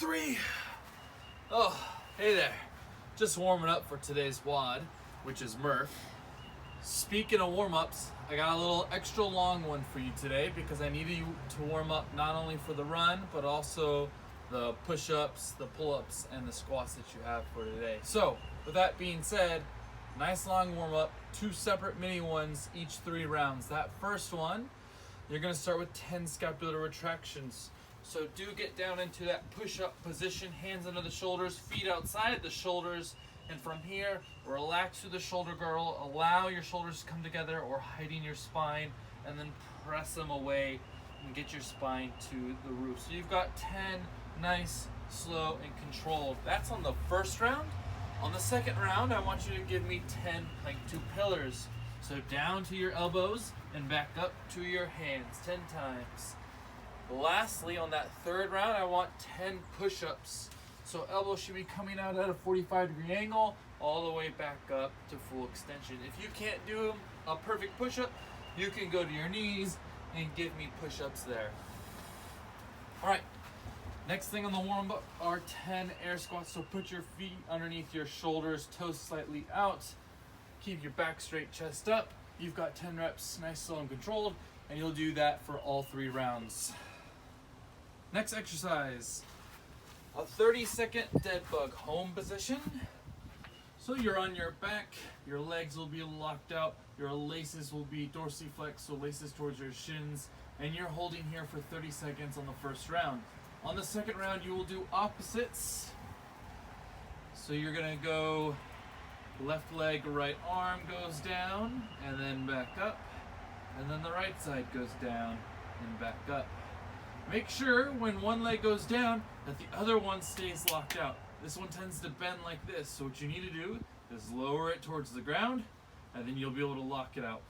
3. Oh, hey there. Just warming up for today's WOD, which is Murph. Speaking of warm-ups, I got a little extra long one for you today because I needed you to warm up not only for the run, but also the push-ups, the pull-ups, and the squats that you have for today. So, with that being said, nice long warm-up, 2 separate mini ones, each 3 rounds. That first one, you're gonna start with 10 scapular retractions. So do get down into that push-up position, hands under the shoulders, feet outside the shoulders, and from here, relax through the shoulder girdle, allow your shoulders to come together or hiding your spine, and then press them away and get your spine to the roof. So you've got 10 nice, slow, and controlled. That's on the first round. On the second round, I want you to give me 10 plank 2 pillars. So down to your elbows and back up to your hands 10 times. Lastly, on that third round, I want 10 push-ups. So elbows should be coming out at a 45-degree angle, all the way back up to full extension. If you can't do a perfect push-up, you can go to your knees and give me push-ups there. All right, next thing on the warm-up are 10 air squats. So put your feet underneath your shoulders, toes slightly out. Keep your back straight, chest up. You've got 10 reps, nice, slow, and controlled, and you'll do that for all 3 rounds. Next exercise, a 30-second dead bug home position. So you're on your back, your legs will be locked out, your laces will be dorsiflex, so laces towards your shins, and you're holding here for 30 seconds on the first round. On the second round, you will do opposites. So you're gonna go left leg, right arm goes down, and then back up, and then the right side goes down and back up. Make sure when one leg goes down that the other one stays locked out. This one tends to bend like this, so what you need to do is lower it towards the ground, and then you'll be able to lock it out.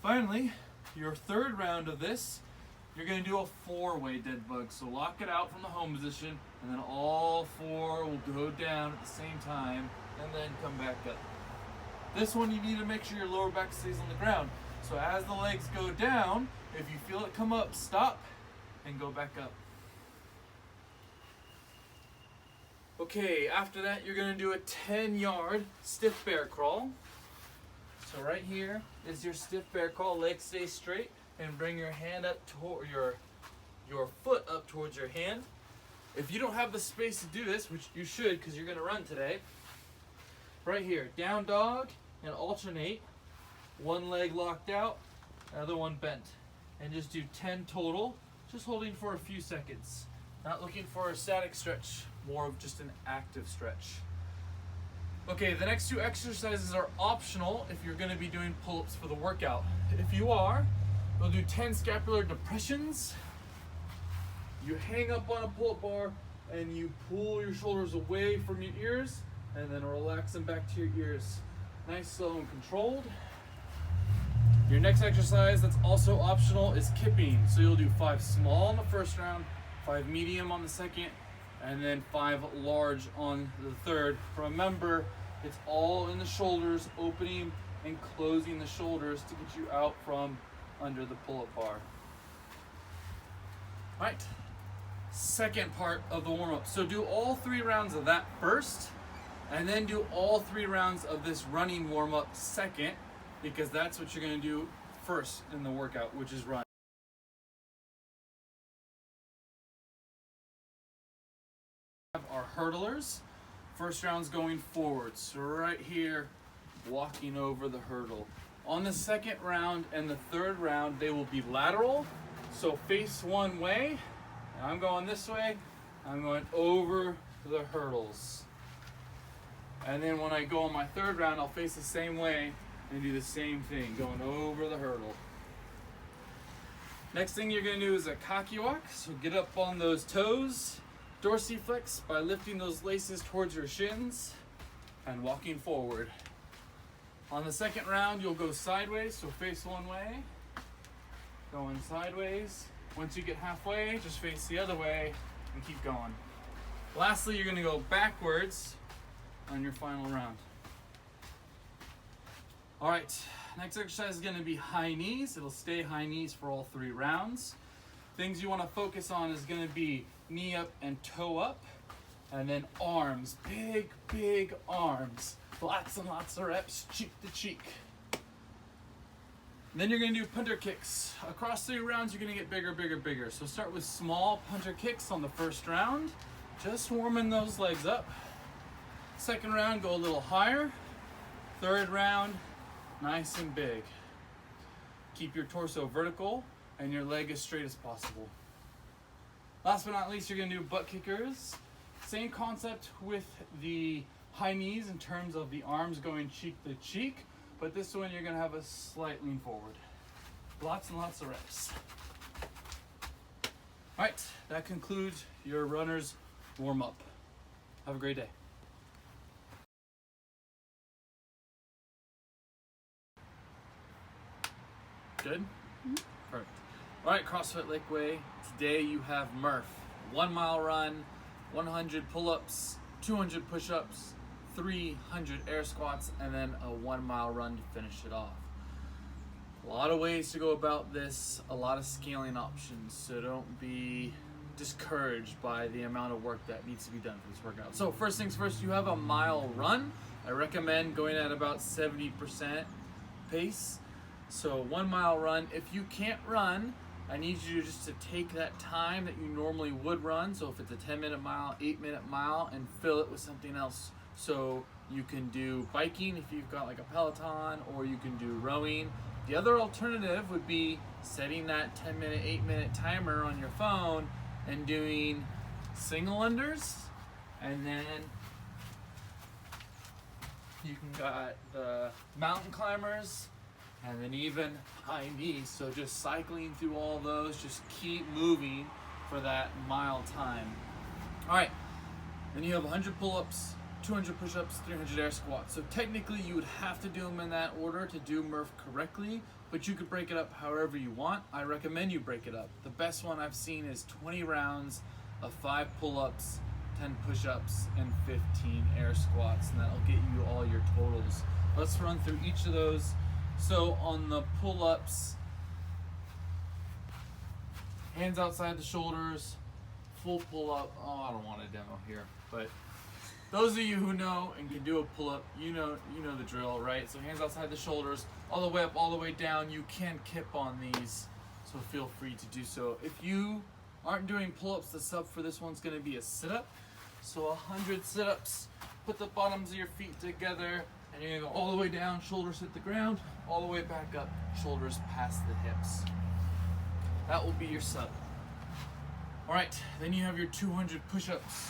Finally, your third round of this, you're going to do a 4-way dead bug. So lock it out from the home position, and then all 4 will go down at the same time, and then come back up. This one, you need to make sure your lower back stays on the ground. So as the legs go down, if you feel it come up, stop and go back up. Okay, after that, you're gonna do a 10-yard stiff bear crawl. So right here is your stiff bear crawl. Legs stay straight and bring your hand up toward your foot up towards your hand. If you don't have the space to do this, which you should because you're gonna run today, right here, down dog and alternate. One leg locked out, other one bent. And just do 10 total, just holding for a few seconds. Not looking for a static stretch, more of just an active stretch. Okay, the next 2 exercises are optional if you're gonna be doing pull-ups for the workout. If you are, we'll do 10 scapular depressions. You hang up on a pull-up bar and you pull your shoulders away from your ears and then relax them back to your ears. Nice, slow, and controlled. Your next exercise that's also optional is kipping. So you'll do 5 small on the first round, 5 medium on the second, and then 5 large on the third. Remember, it's all in the shoulders, opening and closing the shoulders to get you out from under the pull-up bar. All right, second part of the warm-up. So do all 3 rounds of that first, and then do all 3 rounds of this running warm-up second, because that's what you're going to do first in the workout, which is run. Our hurdlers. First round's going forward. So right here, walking over the hurdle. On the second round and the third round, they will be lateral. So face one way. I'm going this way. I'm going over the hurdles. And then when I go on my third round, I'll face the same way and do the same thing, going over the hurdle. Next thing you're gonna do is a cocky walk. So get up on those toes, dorsiflex by lifting those laces towards your shins and walking forward. On the second round, you'll go sideways, so face one way, going sideways. Once you get halfway, just face the other way and keep going. Lastly, you're gonna go backwards on your final round. All right, next exercise is gonna be high knees. It'll stay high knees for all 3 rounds. Things you want to focus on is going to be knee up and toe up, and then arms, big arms. Lots and lots of reps, cheek to cheek. And then you're going to do punter kicks. Across 3 rounds, you're going to get bigger. So start with small punter kicks on the first round, just warming those legs up. Second round, go a little higher. Third round, nice and big. Keep your torso vertical and your leg as straight as possible. Last but not least, you're going to do butt kickers. Same concept with the high knees in terms of the arms going cheek to cheek, but this one you're going to have a slight lean forward. Lots and lots of reps. All right, that concludes your runner's warm up. Have a great day. Good? Perfect. All right, CrossFit Lakeway. Today you have Murph. 1 mile run, 100 pull-ups, 200 push-ups, 300 air squats, and then a 1 mile run to finish it off. A lot of ways to go about this, a lot of scaling options, so don't be discouraged by the amount of work that needs to be done for this workout. So first things first, you have a mile run. I recommend going at about 70% pace. So 1 mile run. If you can't run, I need you just to take that time that you normally would run. So if it's a 10-minute mile, 8-minute mile, and fill it with something else. So you can do biking if you've got like a Peloton, or you can do rowing. The other alternative would be setting that 10-minute, 8-minute timer on your phone and doing single unders, and then you can got the mountain climbers, and then even high knees. So just cycling through all those, just keep moving for that mile time. All right, then you have 100 pull-ups, 200 push-ups, 300 air squats. So technically you would have to do them in that order to do Murph correctly, but you could break it up however you want. I recommend you break it up. The best one I've seen is 20 rounds of 5 pull-ups, 10 push-ups, and 15 air squats, and that'll get you all your totals. Let's run through each of those. So on the pull-ups, hands outside the shoulders, full pull-up. Oh, I don't want a demo here, but those of you who know and can do a pull-up, you know the drill, right? So hands outside the shoulders, all the way up, all the way down. You can kip on these, so feel free to do so. If you aren't doing pull-ups, the sub for this one's gonna be a sit-up. So 100 sit-ups, put the bottoms of your feet together, and you're gonna go all the way down, shoulders hit the ground, all the way back up, shoulders past the hips. That will be your sub. All right, then you have your 200 push-ups.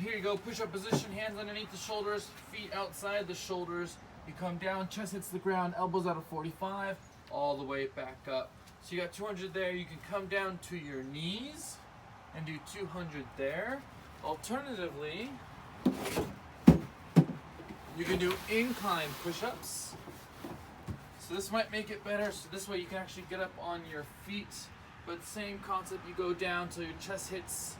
Here you go, push-up position, hands underneath the shoulders, feet outside the shoulders. You come down, chest hits the ground, elbows out of 45, all the way back up. So you got 200 there. You can come down to your knees and do 200 there. Alternatively, you can do incline push-ups. So this might make it better. So this way you can actually get up on your feet, but same concept, you go down till your chest hits,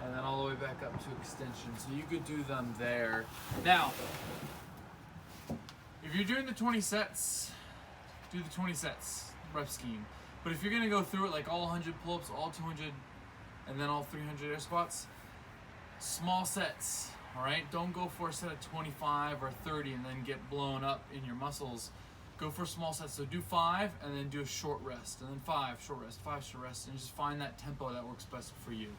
and then all the way back up to extension. So you could do them there. Now, if you're doing the 20 sets, do the 20 sets, rep scheme. But if you're gonna go through it like all 100 pull-ups, all 200, and then all 300 air squats, small sets, all right? Don't go for a set of 25 or 30 and then get blown up in your muscles. Go for small sets. So do 5 and then do a short rest, and then 5, short rest, 5, short rest, and just find that tempo that works best for you.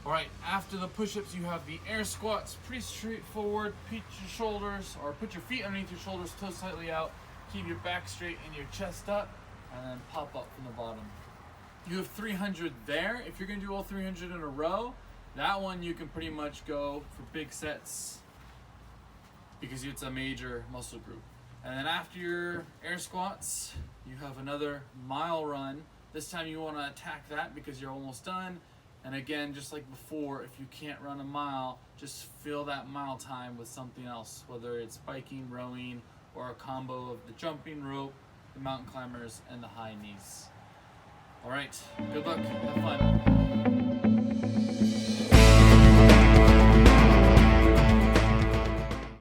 All right, after the push-ups, you have the air squats. Pretty straightforward. Put your shoulders, or put your feet underneath your shoulders, toes slightly out. Keep your back straight and your chest up, and then pop up from the bottom. You have 300 there. If you're gonna do all 300 in a row, that one you can pretty much go for big sets because it's a major muscle group. And then after your air squats, you have another mile run. This time you wanna attack that because you're almost done. And again, just like before, if you can't run a mile, just fill that mile time with something else, whether it's biking, rowing, or a combo of the jumping rope, the mountain climbers, and the high knees. All right, good luck, have fun.